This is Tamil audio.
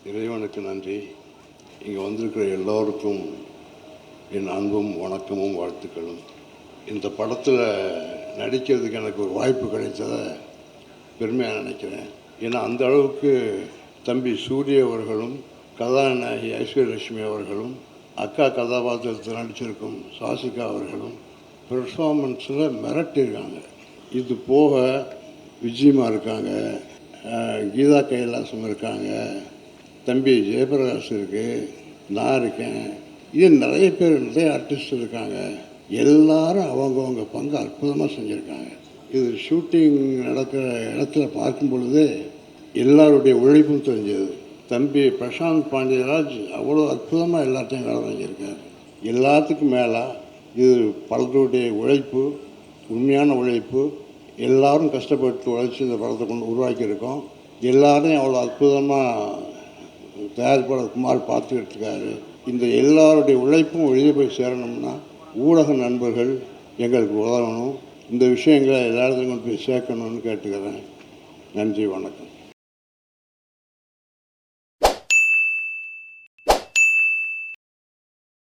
இறைவனுக்கு நன்றி. இங்கே வந்திருக்கிற எல்லோருக்கும் என் அன்பும் வணக்கமும் வாழ்த்துக்களும். இந்த படத்தில் நடிக்கிறதுக்கு எனக்கு ஒரு வாய்ப்பு கிடைத்ததை பெருமையாக நினைக்கிறேன். ஏன்னா அந்த அளவுக்கு தம்பி சூரிய அவர்களும் கதாநாயகி ஐஸ்வர்யலட்சுமி அவர்களும் அக்கா கதாபாத்திரத்தில் நடிச்சிருக்கும் சாசிகா அவர்களும் பெர்ஃபார்மன்ஸில் மிரட்டியிருக்காங்க. இது போக விஜயமா இருக்காங்க, கீதா கைலாசம் இருக்காங்க, தம்பி ஜெயபிரகாஷ் இருக்குது, நான் இருக்கேன், இது நிறைய பேர் நிறைய ஆர்டிஸ்ட் இருக்காங்க. எல்லாரும் அவங்கவுங்க பங்கு அற்புதமாக செஞ்சுருக்காங்க. இது ஷூட்டிங் நடக்கிற இடத்துல பார்க்கும் பொழுது எல்லாருடைய உழைப்பும் தெரிஞ்சது. தம்பி பிரசாந்த் பாண்டியராஜ் அவ்வளோ அற்புதமாக எல்லாத்தையும் வேலை செஞ்சுருக்காரு. எல்லாத்துக்கும் மேலே இது பலருடைய உழைப்பு, உண்மையான உழைப்பு. எல்லோரும் கஷ்டப்பட்டு உழைச்சி இந்த படத்தை கொண்டு உருவாக்கியிருக்கோம். எல்லாரையும் அவ்வளோ அற்புதமாக தயாரிப்பாளர் குமார் பார்த்துக்கிட்டு இருக்காரு. இந்த எல்லாருடைய உழைப்பும் வெளியே போய் சேரணும்னா ஊடக நண்பர்கள் எங்களுக்கு உதவணும். இந்த விஷயங்களை எல்லா இடத்துலையும் கொண்டு போய் சேர்க்கணும்னு கேட்டுக்கிறேன். நன்றி, வணக்கம்.